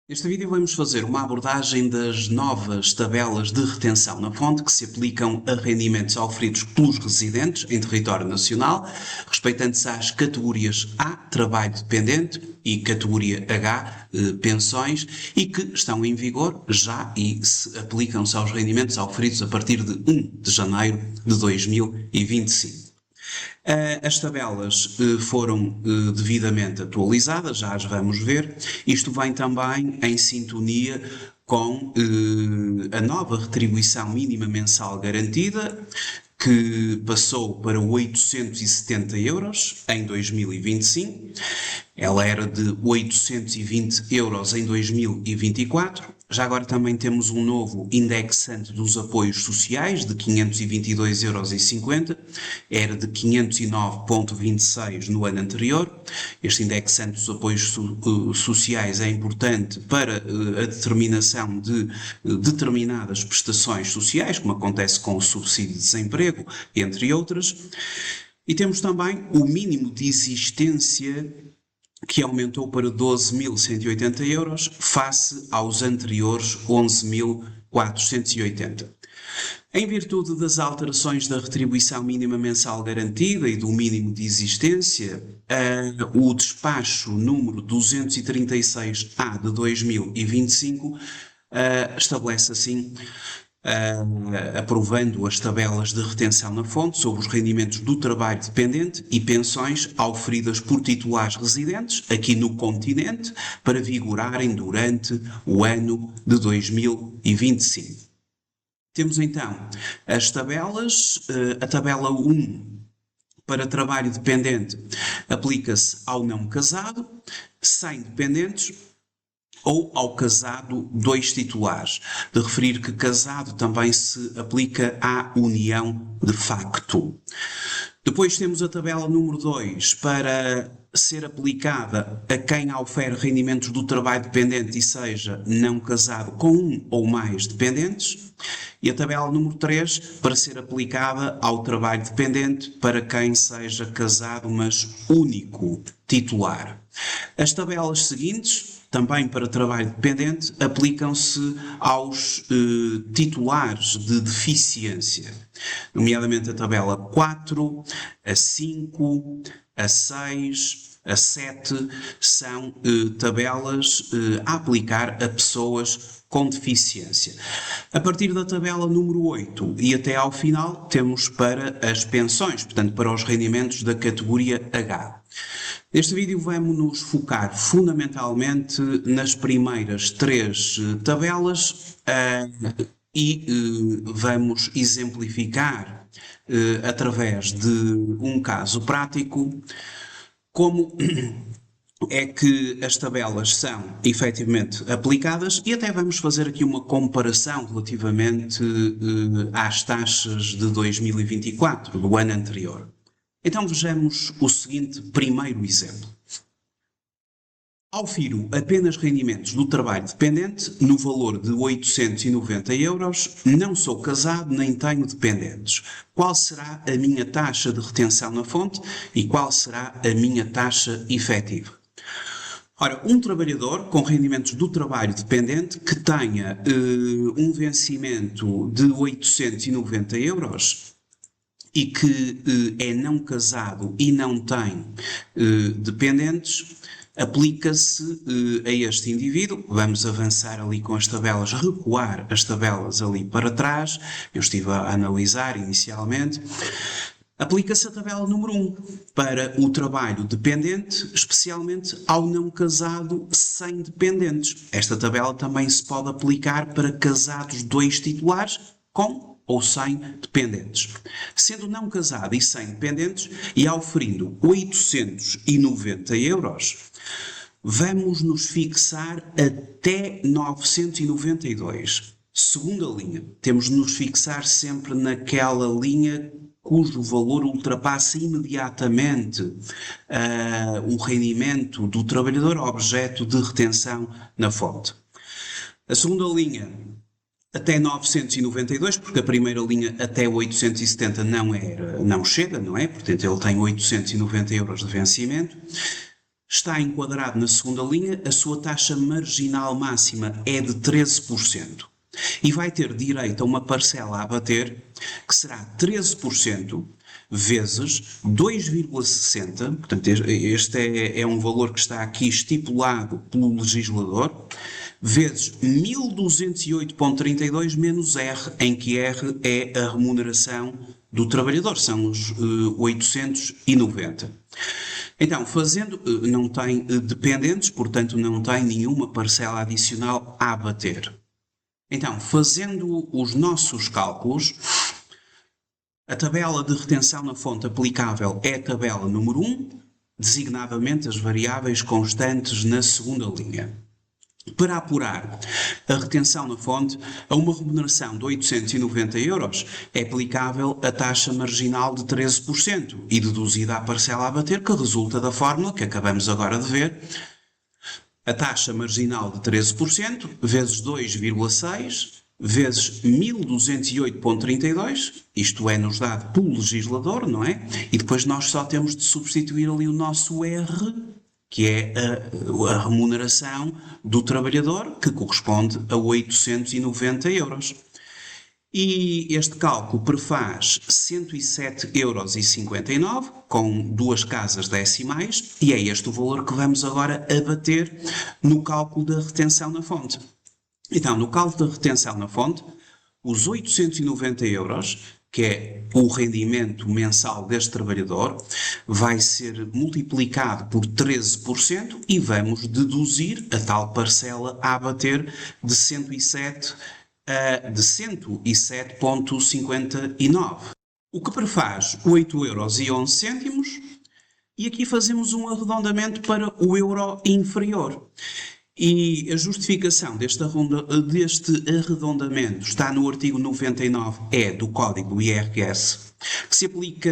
Neste vídeo vamos fazer uma abordagem das novas tabelas de retenção na fonte que se aplicam a rendimentos oferidos pelos residentes em território nacional, respeitantes às categorias A, trabalho dependente, e categoria H, pensões, e que estão em vigor já e aplicam-se aos rendimentos oferidos a partir de 1 de janeiro de 2025. As tabelas foram devidamente atualizadas, já as vamos ver. Isto vem também em sintonia com a nova retribuição mínima mensal garantida, que passou para 870 euros em 2025. Ela era de 820 euros em 2024. Já agora também temos um novo indexante dos apoios sociais de 522,50 euros, era de 509,26 no ano anterior. Este indexante dos apoios sociais é importante para a determinação de determinadas prestações sociais, como acontece com o subsídio de desemprego, entre outras. E temos também o mínimo de existência, que aumentou para 12.180 euros, face aos anteriores 11.480. Em virtude das alterações da retribuição mínima mensal garantida e do mínimo de existência, o despacho número 236-A de 2025 estabelece assim, aprovando as tabelas de retenção na fonte sobre os rendimentos do trabalho dependente e pensões auferidas por titulares residentes aqui no continente para vigorarem durante o ano de 2025. Temos então as tabelas. A tabela 1 para trabalho dependente aplica-se ao não casado, sem dependentes, ou ao casado dois titulares. De referir que casado também se aplica à união de facto. Depois temos a tabela número 2 para ser aplicada a quem ofere rendimentos do trabalho dependente e seja não casado com um ou mais dependentes. E a tabela número 3 para ser aplicada ao trabalho dependente para quem seja casado, mas único titular. As tabelas seguintes, também para trabalho dependente, aplicam-se aos titulares de deficiência, nomeadamente a tabela 4, a 5, a 6, a 7, são tabelas a aplicar a pessoas com deficiência. A partir da tabela número 8 e até ao final temos para as pensões, portanto para os rendimentos da categoria H. Neste vídeo vamos nos focar fundamentalmente nas primeiras três tabelas e vamos exemplificar através de um caso prático como é que as tabelas são efetivamente aplicadas e até vamos fazer aqui uma comparação relativamente às taxas de 2024, do ano anterior. Então vejamos o seguinte primeiro exemplo. Aufiro apenas rendimentos do trabalho dependente no valor de 890 euros, não sou casado nem tenho dependentes. Qual será a minha taxa de retenção na fonte e qual será a minha taxa efetiva? Ora, um trabalhador com rendimentos do trabalho dependente que tenha um vencimento de 890 euros e que é não casado e não tem dependentes, aplica-se a este indivíduo. Vamos avançar ali com as tabelas, recuar as tabelas ali para trás. Eu estive a analisar inicialmente. Aplica-se a tabela número 1 para o trabalho dependente, especialmente ao não casado sem dependentes. Esta tabela também se pode aplicar para casados dois titulares com ou sem dependentes. Sendo não casado e sem dependentes e auferindo 890 euros, vamos nos fixar até 992. Segunda linha, temos de nos fixar sempre naquela linha cujo valor ultrapassa imediatamente o rendimento do trabalhador objeto de retenção na fonte. A segunda linha, até 992, porque a primeira linha até 870 não chega, não é? Portanto, ele tem 890 euros de vencimento. está enquadrado na segunda linha, a sua taxa marginal máxima é de 13% e vai ter direito a uma parcela a abater que será 13% vezes 2,60, portanto este é um valor que está aqui estipulado pelo legislador, vezes 1208,32 menos R, em que R é a remuneração do trabalhador, são os 890. Então, não tem dependentes, portanto não tem nenhuma parcela adicional a abater. Então, fazendo os nossos cálculos, a tabela de retenção na fonte aplicável é a tabela número 1, designadamente as variáveis constantes na segunda linha. Para apurar a retenção na fonte, a uma remuneração de 890 euros é aplicável a taxa marginal de 13% e deduzida a parcela a abater, que resulta da fórmula que acabamos agora de ver. A taxa marginal de 13% vezes 2,6 vezes 1208,32, isto é, nos dado pelo legislador, não é? E depois nós só temos de substituir ali o nosso R, que é a remuneração do trabalhador, que corresponde a 890 euros. E este cálculo prefaz 107,59 euros, com duas casas decimais, e é este o valor que vamos agora abater no cálculo da retenção na fonte. Então, no cálculo da retenção na fonte, os 890 euros, que é o rendimento mensal deste trabalhador, vai ser multiplicado por 13% e vamos deduzir a tal parcela a abater de 107,59, o que prefaz 8,11 euros. E aqui fazemos um arredondamento para o euro inferior. E a justificação deste arredondamento está no artigo 99-E do Código do IRS, que se aplica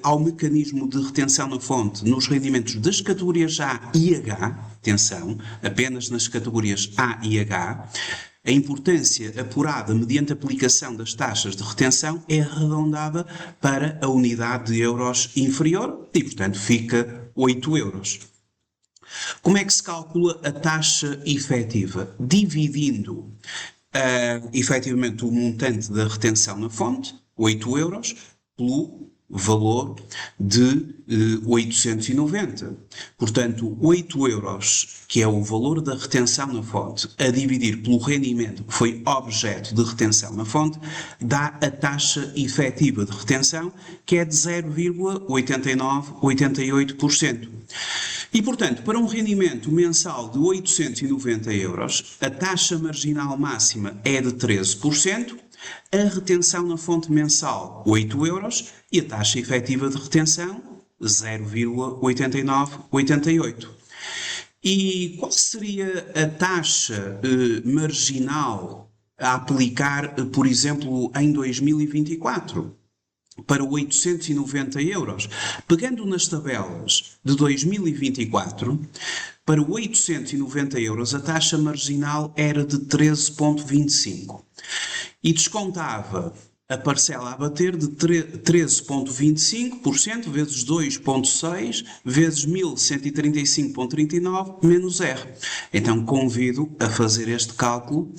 ao mecanismo de retenção na fonte nos rendimentos das categorias A e H, atenção, apenas nas categorias A e H. A importância apurada mediante a aplicação das taxas de retenção é arredondada para a unidade de euros inferior e, portanto, fica 8 euros. Como é que se calcula a taxa efetiva? Dividindo efetivamente o montante da retenção na fonte, 8 euros, pelo valor de 890. Portanto, 8 euros, que é o valor da retenção na fonte, a dividir pelo rendimento que foi objeto de retenção na fonte, dá a taxa efetiva de retenção, que é de 0,8988%. E, portanto, para um rendimento mensal de 890 euros, a taxa marginal máxima é de 13%, a retenção na fonte mensal 8 euros e a taxa efetiva de retenção 0,8988. E qual seria a taxa marginal a aplicar, por exemplo, em 2024? Para 890 euros. Pegando nas tabelas de 2024, para 890 euros a taxa marginal era de 13,25 e descontava a parcela a bater de 13,25% vezes 2,6 vezes 1135,39 menos R. Então convido a fazer este cálculo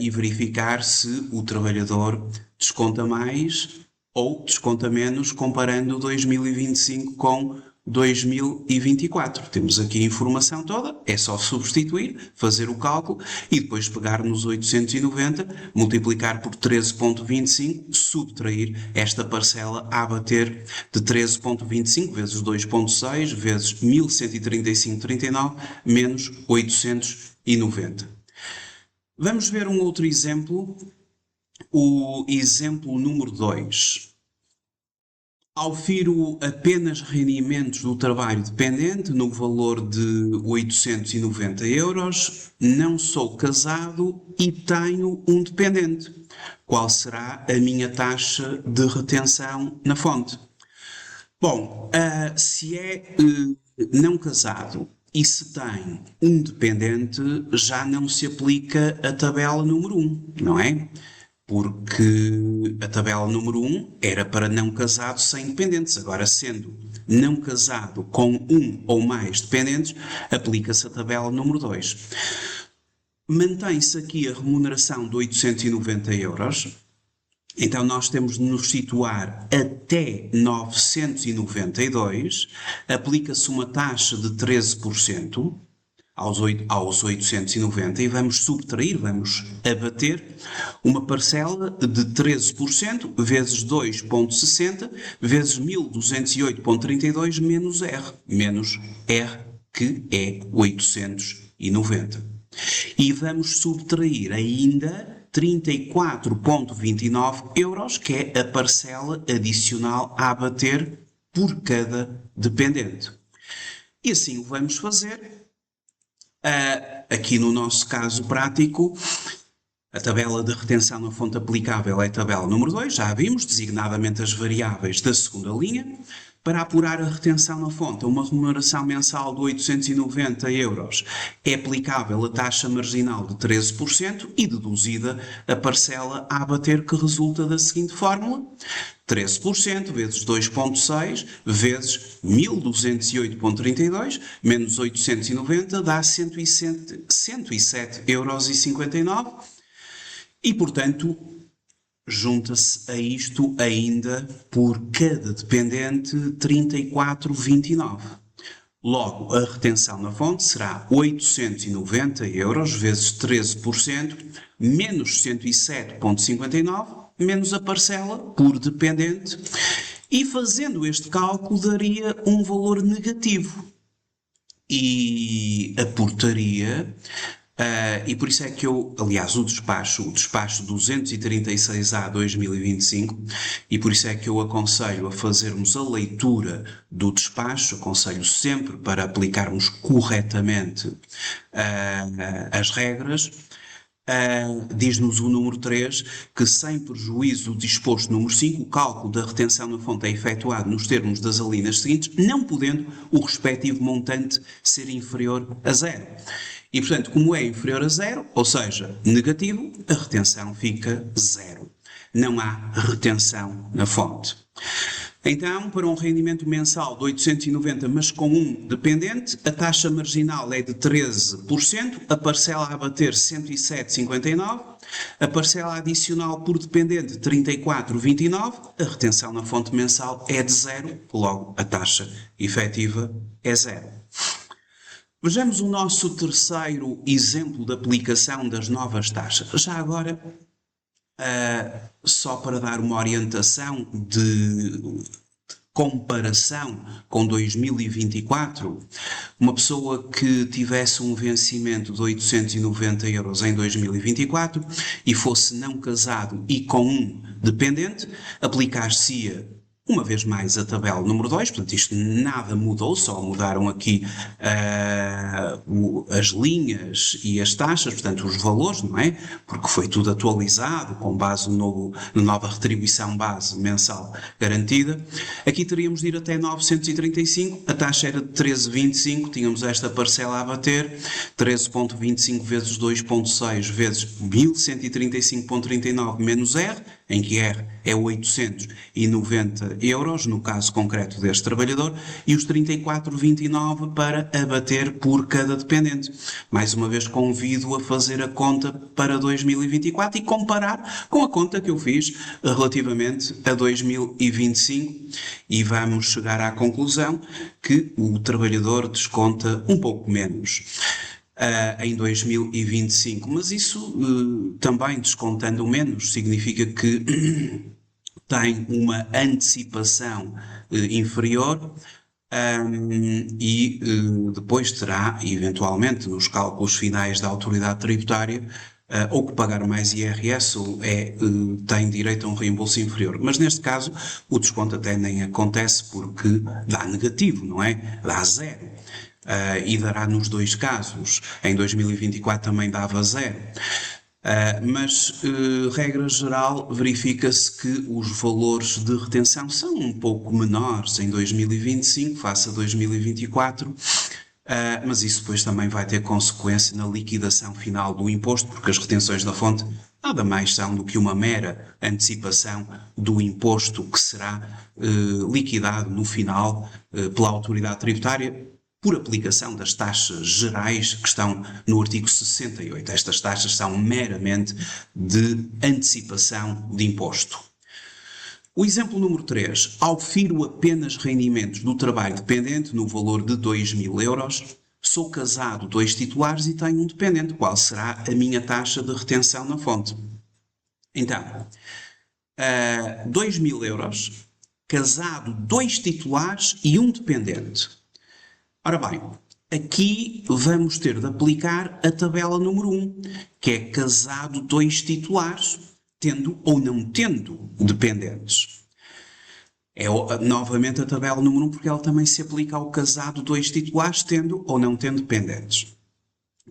e verificar se o trabalhador desconta mais ou desconta menos, comparando 2025 com 2024. Temos aqui a informação toda, é só substituir, fazer o cálculo e depois pegar nos 890, multiplicar por 13,25, subtrair esta parcela a abater de 13,25 vezes 2,6 vezes 1135,39 menos 890. Vamos ver um outro exemplo, o exemplo número 2. Aufiro apenas rendimentos do trabalho dependente no valor de 890 euros. Não sou casado e tenho um dependente. Qual será a minha taxa de retenção na fonte? Bom, se é não casado e se tem um dependente, já não se aplica a tabela número 1, não é? porque a tabela número 1 era para não casados sem dependentes. Agora, sendo não casado com um ou mais dependentes, aplica-se a tabela número 2. Mantém-se aqui a remuneração de 890 euros. Então, nós temos de nos situar até 992, aplica-se uma taxa de 13%, aos 890 e vamos subtrair, vamos abater uma parcela de 13% vezes 2,60 vezes 1208,32 menos R que é 890. E vamos subtrair ainda 34,29 euros, que é a parcela adicional a abater por cada dependente. E assim o vamos fazer. Aqui no nosso caso prático, a tabela de retenção na fonte aplicável é a tabela número 2, já a vimos, designadamente as variáveis da segunda linha. Para apurar a retenção na fonte, uma remuneração mensal de 890 euros é aplicável a taxa marginal de 13% e deduzida a parcela a abater, que resulta da seguinte fórmula: 13% vezes 2,6 vezes 1208,32 menos 890 dá 107,59 euros. E, portanto, junta-se a isto ainda, por cada dependente, 34,29. Logo, a retenção na fonte será 890 euros vezes 13% menos 107,59 menos a parcela por dependente, e fazendo este cálculo daria um valor negativo. E a portaria, e por isso é que aliás, o despacho 236A/2025, e por isso é que eu aconselho a fazermos a leitura do despacho, aconselho sempre para aplicarmos corretamente as regras. Diz-nos o número 3 que, sem prejuízo do disposto número 5, o cálculo da retenção na fonte é efetuado nos termos das alíneas seguintes, não podendo o respectivo montante ser inferior a 0. E, portanto, como é inferior a 0, ou seja, negativo, a retenção fica 0. Não há retenção na fonte. Então, para um rendimento mensal de 890, mas com um dependente, a taxa marginal é de 13%, a parcela a abater 107,59, a parcela adicional por dependente 34,29, a retenção na fonte mensal é de 0, logo a taxa efetiva é 0. Vejamos o nosso terceiro exemplo de aplicação das novas taxas. Já agora, só para dar uma orientação de comparação com 2024, uma pessoa que tivesse um vencimento de 890 euros em 2024 e fosse não casado e com um dependente, aplicar-se-ia uma vez mais a tabela número 2, portanto isto nada mudou, só mudaram aqui as linhas e as taxas, portanto os valores, não é? Porque foi tudo atualizado com base na nova retribuição base mensal garantida. Aqui teríamos de ir até 935, a taxa era de 13,25, tínhamos esta parcela a bater, 13,25 vezes 2,6 vezes 1135,39 menos R, em que R é 890 euros, no caso concreto deste trabalhador, e os 34,29 para abater por cada dependente. Mais uma vez convido a fazer a conta para 2024 e comparar com a conta que eu fiz relativamente a 2025, e vamos chegar à conclusão que o trabalhador desconta um pouco menos em 2025, mas isso também descontando menos significa que tem uma antecipação inferior e depois terá, eventualmente, nos cálculos finais da autoridade tributária, ou que pagar mais IRS ou tem direito a um reembolso inferior. Mas neste caso o desconto até nem acontece, porque dá negativo, não é? Dá 0. E dará nos dois casos. Em 2024 também dava 0. Mas, regra geral, verifica-se que os valores de retenção são um pouco menores em 2025 face a 2024, mas isso depois também vai ter consequência na liquidação final do imposto, porque as retenções da fonte nada mais são do que uma mera antecipação do imposto que será liquidado no final pela autoridade tributária por aplicação das taxas gerais que estão no artigo 68. Estas taxas são meramente de antecipação de imposto. O exemplo número 3. Aufiro apenas rendimentos do trabalho dependente no valor de 2.000 euros. Sou casado, 2 titulares e tenho um dependente. Qual será a minha taxa de retenção na fonte? Então, 2.000 euros, casado, 2 titulares e um dependente. Ora bem, aqui vamos ter de aplicar a tabela número 1, que é casado, 2 titulares, tendo ou não tendo dependentes. É novamente a tabela número 1, porque ela também se aplica ao casado, 2 titulares, tendo ou não tendo dependentes.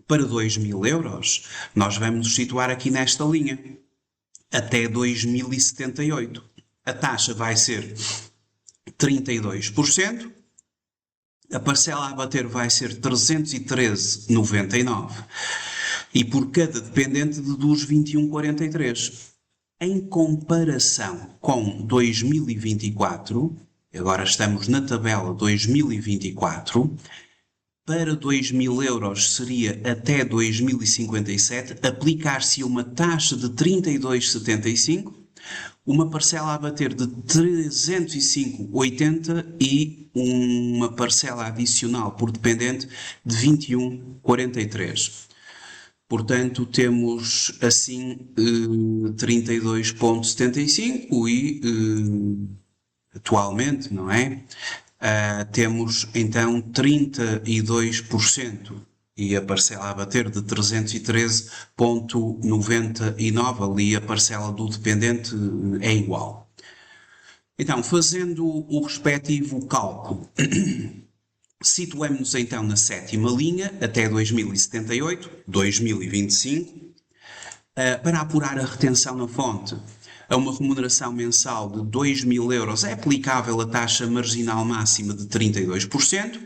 Para 2.000 euros, nós vamos nos situar aqui nesta linha, até 2.078. A taxa vai ser 32%, a parcela a bater vai ser 313,99 e por cada dependente deduz 21,43. Em comparação com 2024, agora estamos na tabela 2024, para 2.000 euros seria até 2.057, aplicar-se uma taxa de 32,75, uma parcela a bater de 305,80 e uma parcela adicional por dependente de 21,43. Portanto, temos assim 32,75 e atualmente, não é? Temos então 32% e a parcela a bater de 313,99, ali a parcela do dependente é igual. Então, fazendo o respectivo cálculo, situamos-nos então na 7ª linha, até 2078, 2025, para apurar a retenção na fonte. A uma remuneração mensal de 2.000 euros é aplicável a taxa marginal máxima de 32%,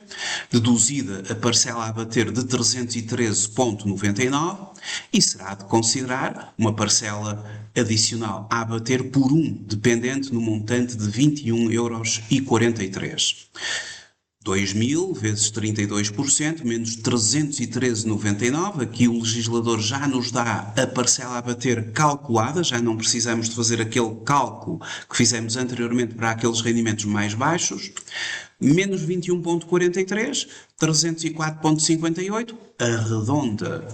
deduzida a parcela a bater de 313,99 e será de considerar uma parcela adicional a abater por um dependente no montante de 21,43 euros. 2.000 vezes 32% menos 313,99. Aqui o legislador já nos dá a parcela a bater calculada, já não precisamos de fazer aquele cálculo que fizemos anteriormente para aqueles rendimentos mais baixos. Menos 21,43, 304,58, arredonda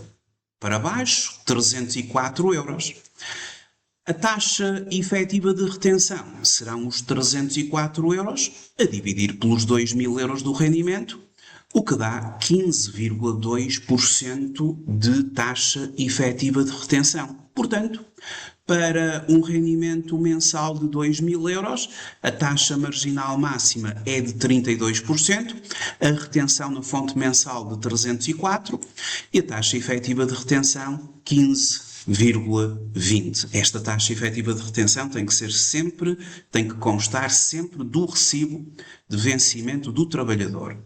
para baixo, 304 euros. A taxa efetiva de retenção serão os 304 euros a dividir pelos 2.000 euros do rendimento, o que dá 15,2% de taxa efetiva de retenção. Portanto, para um rendimento mensal de 2.000 euros, a taxa marginal máxima é de 32%, a retenção na fonte mensal de 304 e a taxa efetiva de retenção 15,20. Esta taxa efetiva de retenção tem que constar sempre do recibo de vencimento do trabalhador.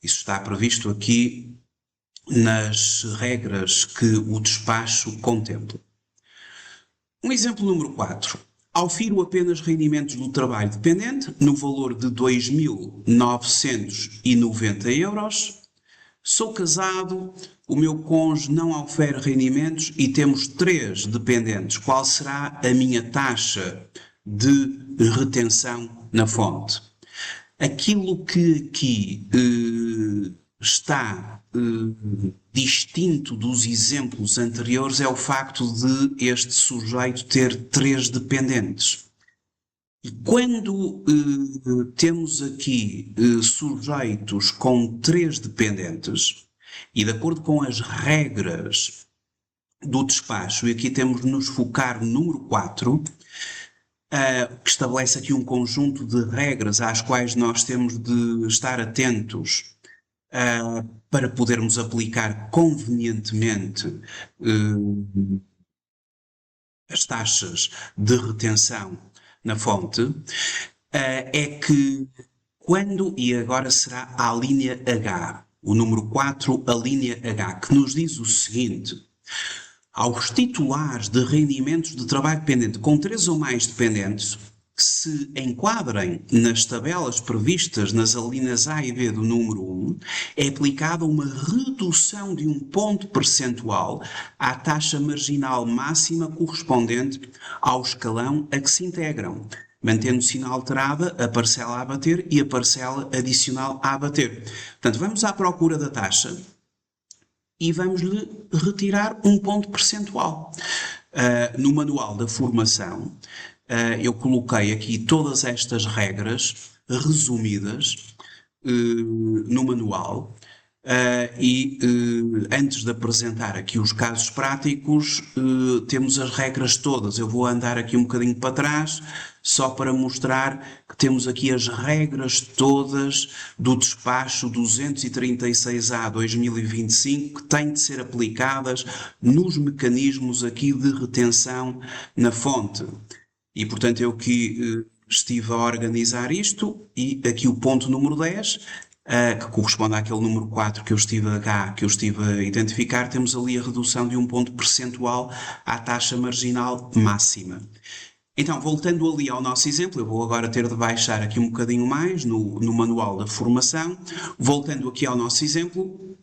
Isso está previsto aqui nas regras que o despacho contempla. Um exemplo número 4. Aufiro apenas rendimentos do trabalho dependente no valor de 2.990 euros. Sou casado, o meu cônjuge não aufere rendimentos e temos 3 dependentes. Qual será a minha taxa de retenção na fonte? Aquilo que aqui está distinto dos exemplos anteriores é o facto de este sujeito ter 3 dependentes. E quando temos aqui sujeitos com 3 dependentes, e de acordo com as regras do despacho, e aqui temos de nos focar no número 4, que estabelece aqui um conjunto de regras às quais nós temos de estar atentos para podermos aplicar convenientemente as taxas de retenção na fonte, é que quando, e agora será a linha H, o número 4, a linha H, que nos diz o seguinte: aos titulares de rendimentos de trabalho dependente com 3 ou mais dependentes que se enquadrem nas tabelas previstas nas alíneas A e B do número 1, é aplicada uma redução de um ponto percentual à taxa marginal máxima correspondente ao escalão a que se integram, mantendo-se inalterada a parcela a abater e a parcela adicional a abater. Portanto, vamos à procura da taxa e vamos-lhe retirar um ponto percentual. No manual da formação, eu coloquei aqui todas estas regras resumidas no manual e antes de apresentar aqui os casos práticos, temos as regras todas. Eu vou andar aqui um bocadinho para trás, só para mostrar que temos aqui as regras todas do despacho 236/2025 que têm de ser aplicadas nos mecanismos aqui de retenção na fonte. E, portanto, eu aqui estive a organizar isto e aqui o ponto número 10, que corresponde àquele número 4 que eu estive a identificar, temos ali a redução de um ponto percentual à taxa marginal máxima. Então, voltando ali ao nosso exemplo, eu vou agora ter de baixar aqui um bocadinho mais no manual da formação, voltando aqui ao nosso exemplo,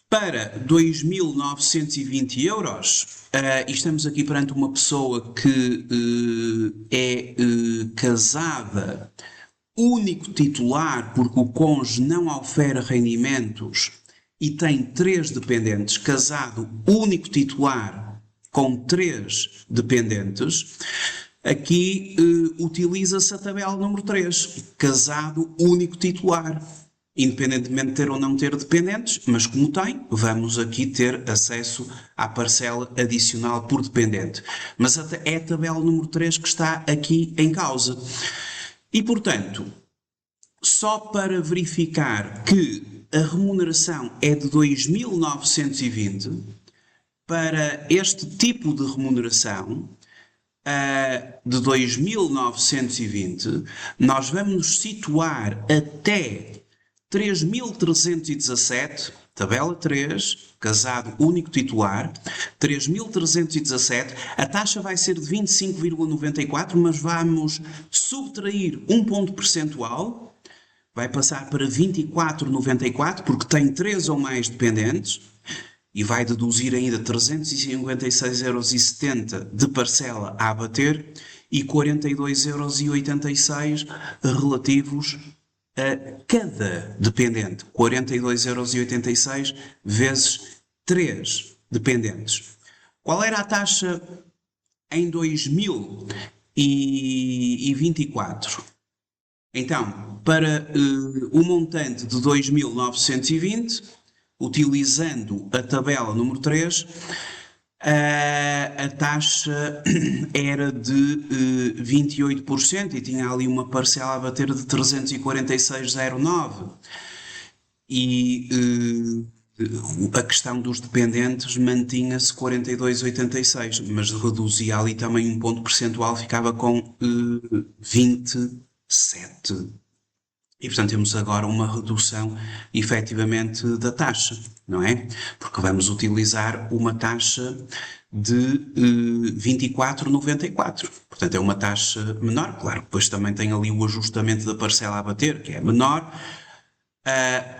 para 2.920 euros, e estamos aqui perante uma pessoa que é casada, único titular, porque o cônjuge não ofere rendimentos e tem 3 dependentes, casado, único titular, com 3 dependentes, aqui utiliza-se a tabela número 3, casado, único titular. Independentemente de ter ou não ter dependentes, mas como tem, vamos aqui ter acesso à parcela adicional por dependente. Mas é a tabela número 3 que está aqui em causa. E, portanto, só para verificar que a remuneração é de 2.920, para este tipo de remuneração, de 2.920, nós vamos nos situar até 3.317, tabela 3, casado único titular, 3.317, a taxa vai ser de 25,94, mas vamos subtrair um ponto percentual, vai passar para 24,94, porque tem 3 ou mais dependentes, e vai deduzir ainda 356,70 euros de parcela a abater e 42,86 euros relativos a cada dependente. 42,86 euros vezes 3 dependentes. Qual era a taxa em 2024? Então, para o montante de 2.920, utilizando a tabela número 3, a taxa era de 28% e tinha ali uma parcela a bater de 346,09. E a questão dos dependentes mantinha-se 42,86, mas reduzia ali também um ponto percentual, ficava com 27. E, portanto, temos agora uma redução, efetivamente, da taxa, não é? Porque vamos utilizar uma taxa de 24,94. Portanto, é uma taxa menor. Claro, depois também tem ali o ajustamento da parcela a bater, que é menor.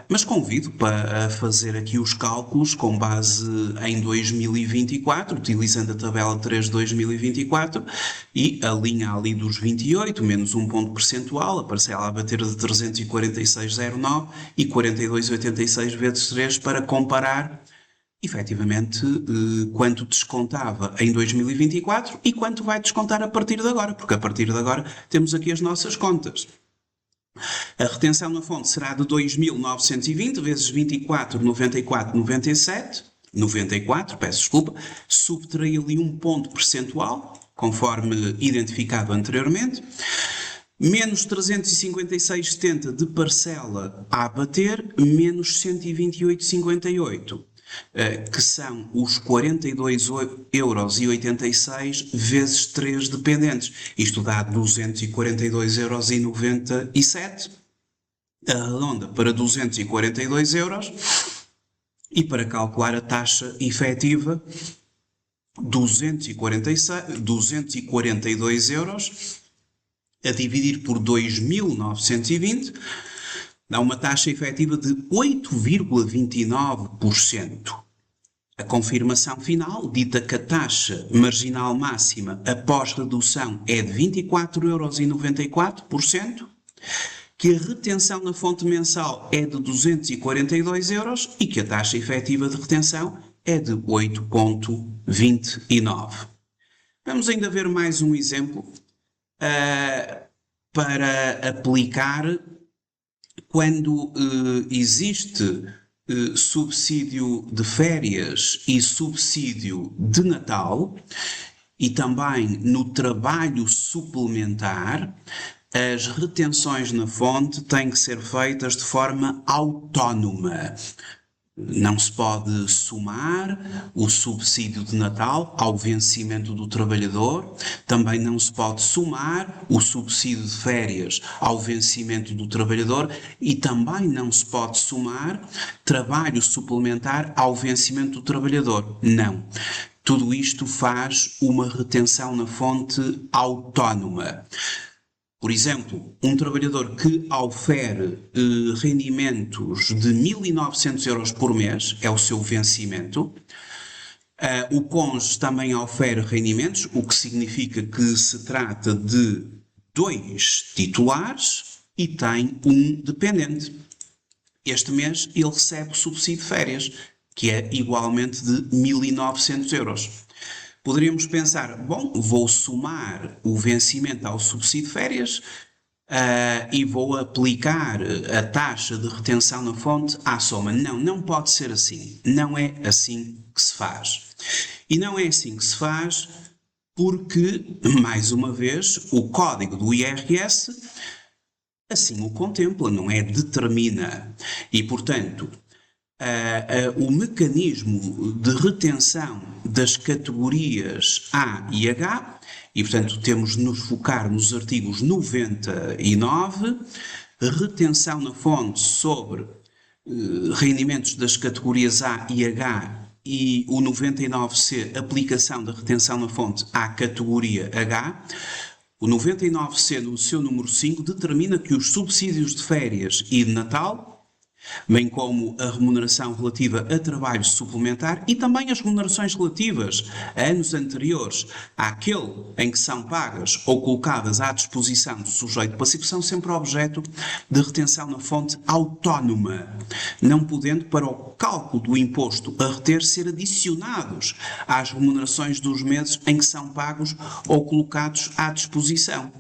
Mas convido para fazer aqui os cálculos com base em 2024, utilizando a tabela 3 de 2024 e a linha ali dos 28, menos um ponto percentual, a parcela a bater de 346,09 e 42,86 vezes 3 para comparar efetivamente quanto descontava em 2024 e quanto vai descontar a partir de agora, porque a partir de agora temos aqui as nossas contas. A retenção na fonte será de 2.920 vezes 24,94,97, peço desculpa, subtraí ali um ponto percentual, conforme identificado anteriormente, menos 356,70 de parcela a abater, menos 128,58. Que são os 42,86 euros vezes 3 dependentes. Isto dá 242,97 euros. Arredonda para 242 euros. E para calcular a taxa efetiva, 242 euros a dividir por 2.920 dá uma taxa efetiva de 8,29%. A confirmação final dita que a taxa marginal máxima após redução é de 24,94€, que a retenção na fonte mensal é de 242 euros e que a taxa efetiva de retenção é de 8,29. Vamos ainda ver mais um exemplo para aplicar quando existe subsídio de férias e subsídio de Natal e também no trabalho suplementar. As retenções na fonte têm que ser feitas de forma autónoma. Não se pode somar o subsídio de Natal ao vencimento do trabalhador, também não se pode somar o subsídio de férias ao vencimento do trabalhador e também não se pode somar trabalho suplementar ao vencimento do trabalhador. Não. Tudo isto faz uma retenção na fonte autónoma. Por exemplo, um trabalhador que ofere rendimentos de 1.900 euros por mês, é o seu vencimento. O cônjuge também ofere rendimentos, o que significa que se trata de 2 titulares e tem um dependente. Este mês ele recebe o subsídio de férias, que é igualmente de 1.900 euros. Poderíamos pensar, bom, vou somar o vencimento ao subsídio de férias e vou aplicar a taxa de retenção na fonte à soma. Não, não pode ser assim. Não é assim que se faz. E não é assim que se faz porque, mais uma vez, o código do IRS assim o contempla, não é? Determina. E, portanto, o mecanismo de retenção das categorias A e H, e portanto temos de nos focar nos artigos 99, retenção na fonte sobre rendimentos das categorias A e H e o 99C, aplicação da retenção na fonte à categoria H. O 99C, no seu número 5, determina que os subsídios de férias e de Natal, bem como a remuneração relativa a trabalho suplementar e também as remunerações relativas a anos anteriores àquele em que são pagas ou colocadas à disposição do sujeito passivo, são sempre objeto de retenção na fonte autónoma, não podendo, para o cálculo do imposto a reter, ser adicionados às remunerações dos meses em que são pagos ou colocados à disposição.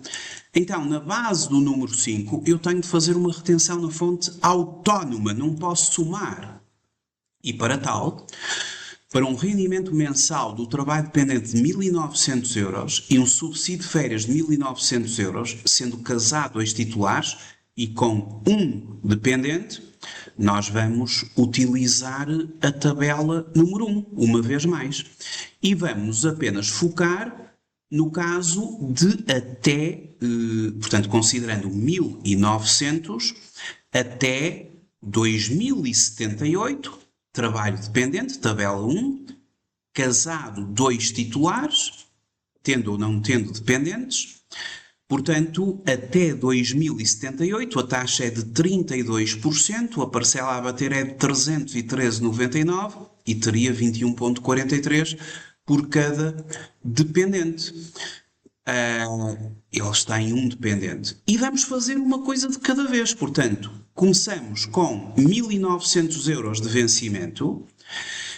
Então, na base do número 5, eu tenho de fazer uma retenção na fonte autónoma, não posso somar. E para tal, para um rendimento mensal do trabalho dependente de 1.900 euros e um subsídio de férias de 1.900 euros, sendo casado 2 titulares e com um dependente, nós vamos utilizar a tabela número 1, uma vez mais. E vamos apenas focar no caso de até, portanto, considerando 1.900 até 2.078, trabalho dependente, tabela 1, casado 2 titulares, tendo ou não tendo dependentes, portanto, até 2.078 a taxa é de 32%, a parcela a bater é de 313,99 e teria 21,43 por cada dependente. Eles têm um dependente. E vamos fazer uma coisa de cada vez. Portanto, começamos com 1.900 euros de vencimento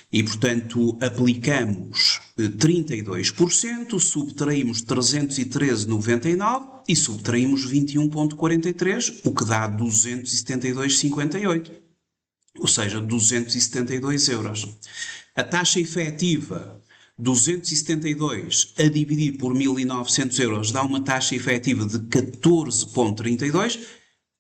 e, portanto, aplicamos 32%, subtraímos 313,99 e subtraímos 21,43, o que dá 272,58. Ou seja, 272 euros. A taxa efetiva 272 a dividir por 1.900 euros dá uma taxa efetiva de 14,32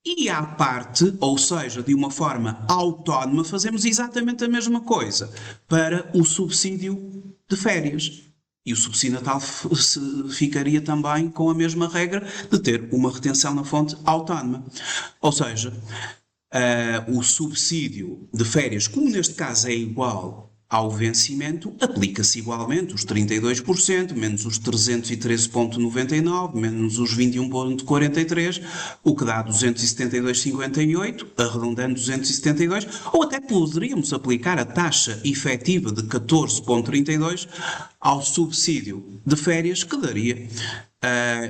e à parte, ou seja, de uma forma autónoma, fazemos exatamente a mesma coisa para o subsídio de férias. E o subsídio Natal ficaria também com a mesma regra de ter uma retenção na fonte autónoma. Ou seja, o subsídio de férias, como neste caso é igual ao vencimento, aplica-se igualmente os 32%, menos os 313,99, menos os 21,43, o que dá 272,58, arredondando 272, ou até poderíamos aplicar a taxa efetiva de 14,32 ao subsídio de férias, que daria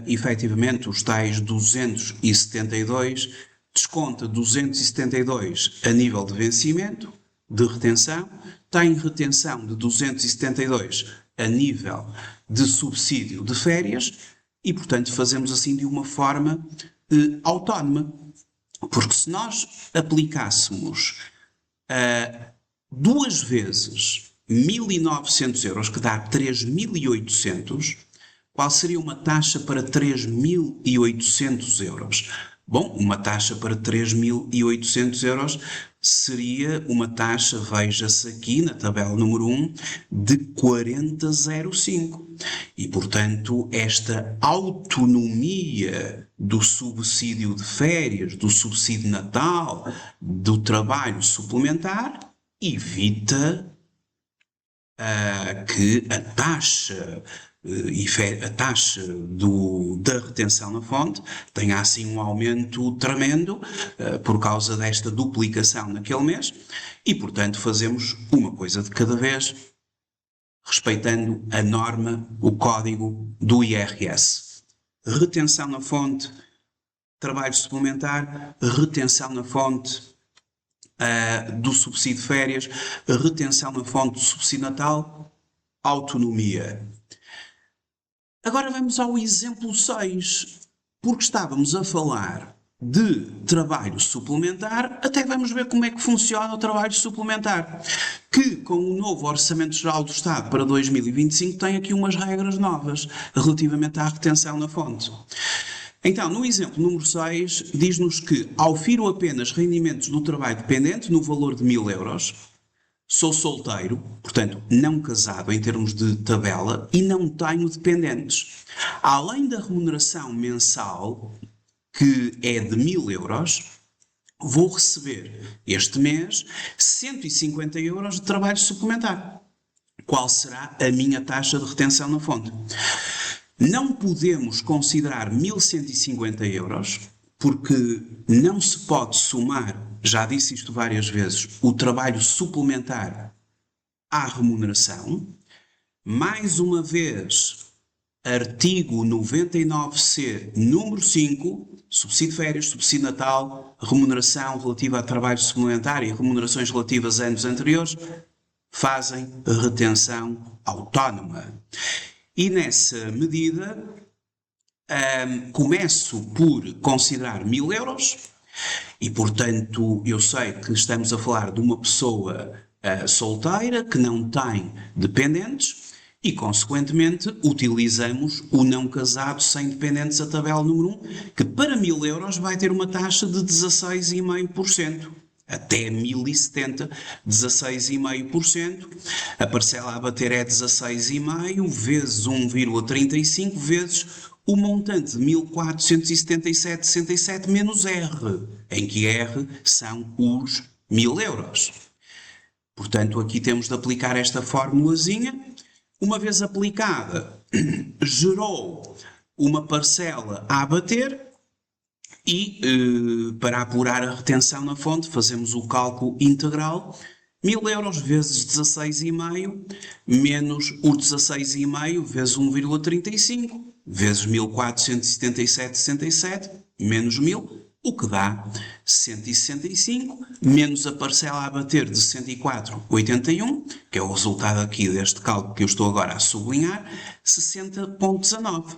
efetivamente os tais 272, desconta 272 a nível de vencimento, de retenção, tem retenção de 272 a nível de subsídio de férias e, portanto, fazemos assim de uma forma autónoma. Porque se nós aplicássemos duas vezes 1.900 euros, que dá 3.800, qual seria uma taxa para 3.800 euros? Bom, uma taxa para 3.800 euros seria uma taxa, veja-se aqui na tabela número 1, de 40,05. E, portanto, esta autonomia do subsídio de férias, do subsídio natal, do trabalho suplementar, evita que a taxa da retenção na fonte tenha assim um aumento tremendo por causa desta duplicação naquele mês e, portanto, fazemos uma coisa de cada vez, respeitando a norma, o código do IRS. Retenção na fonte, trabalho suplementar, retenção na fonte do subsídio de férias, retenção na fonte do subsídio natal, autonomia. Agora vamos ao exemplo 6, porque estávamos a falar de trabalho suplementar, até vamos ver como é que funciona o trabalho suplementar, que com o novo Orçamento Geral do Estado para 2025 tem aqui umas regras novas relativamente à retenção na fonte. Então, no exemplo número 6, diz-nos que aufiro apenas rendimentos do trabalho dependente no valor de 1.000 euros, sou solteiro, portanto não casado em termos de tabela, e não tenho dependentes. Além da remuneração mensal, que é de 1.000 euros, vou receber este mês 150 euros de trabalho suplementar. Qual será a minha taxa de retenção na fonte? Não podemos considerar 1.150 euros, porque não se pode somar, já disse isto várias vezes, o trabalho suplementar à remuneração. Mais uma vez, artigo 99C, número 5, subsídio de férias, subsídio natal, remuneração relativa a trabalho suplementar e remunerações relativas a anos anteriores, fazem retenção autónoma. E nessa medida, começo por considerar 1.000 euros e, portanto, eu sei que estamos a falar de uma pessoa solteira que não tem dependentes e, consequentemente, utilizamos o não casado sem dependentes, a tabela número 1, que para 1.000 euros vai ter uma taxa de 16,5%. Até 1.070, 16,5%. A parcela a bater é 16,5 vezes 1,35 vezes o montante de 1.477,67 menos R, em que R são os 1.000 euros. Portanto, aqui temos de aplicar esta formulazinha. Uma vez aplicada, gerou uma parcela a abater. E, para apurar a retenção na fonte, fazemos o cálculo integral. 1.000 euros vezes 16,5 menos os 16,5 vezes 1,35 vezes 1.477,67 menos 1.000, o que dá 165, menos a parcela a bater de 104,81, que é o resultado aqui deste cálculo que eu estou agora a sublinhar, 60,19.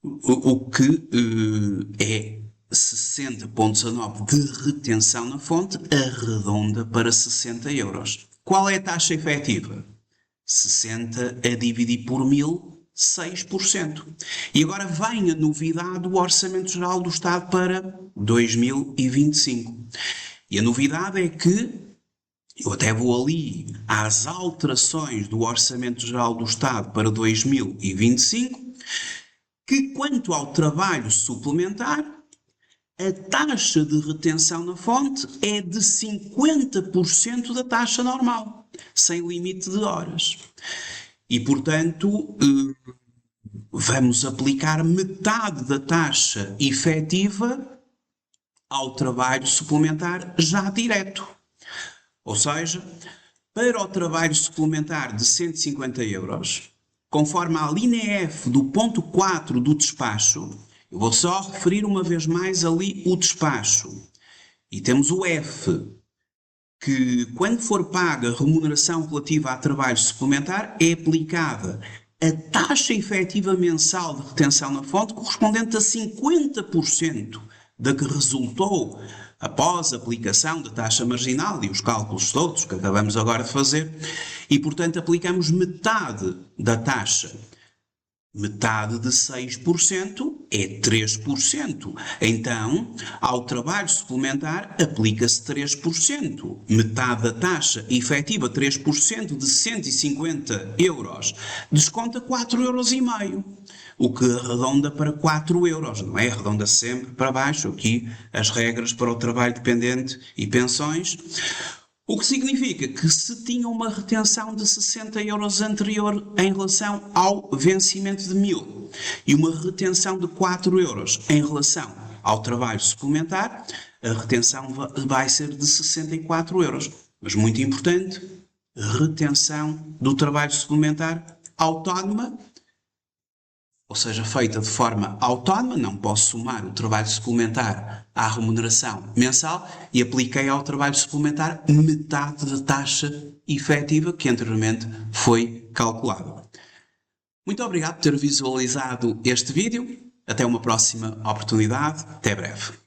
O que é 60,19 de retenção na fonte, arredonda para 60 euros. Qual é a taxa efetiva? 60 a dividir por 1.000, 6%. E agora vem a novidade do Orçamento Geral do Estado para 2025. E a novidade é que, eu até vou ali às alterações do Orçamento Geral do Estado para 2025, que quanto ao trabalho suplementar, a taxa de retenção na fonte é de 50% da taxa normal, sem limite de horas. E, portanto, vamos aplicar metade da taxa efetiva ao trabalho suplementar já direto. Ou seja, para o trabalho suplementar de 150 euros, conforme a linha F do ponto 4 do despacho, eu vou só referir uma vez mais ali o despacho. E temos o F, que quando for paga a remuneração relativa a trabalho suplementar, é aplicada a taxa efetiva mensal de retenção na fonte correspondente a 50% da que resultou após a aplicação da taxa marginal e os cálculos todos que acabamos agora de fazer, e portanto aplicamos metade da taxa. Metade de 6% é 3%. Então, ao trabalho suplementar, aplica-se 3%. Metade da taxa efetiva, 3% de 150 euros, desconta 4,5 euros. O que arredonda para 4 euros, não é? Arredonda sempre para baixo. Aqui as regras para o trabalho dependente e pensões. O que significa que se tinha uma retenção de 60 euros anterior em relação ao vencimento de 1000 e uma retenção de 4 euros em relação ao trabalho suplementar, a retenção vai ser de 64 euros. Mas muito importante, retenção do trabalho suplementar autónoma, ou seja, feita de forma autónoma, não posso somar o trabalho suplementar à remuneração mensal e apliquei ao trabalho suplementar metade da taxa efetiva que anteriormente foi calculada. Muito obrigado por ter visualizado este vídeo. Até uma próxima oportunidade. Até breve.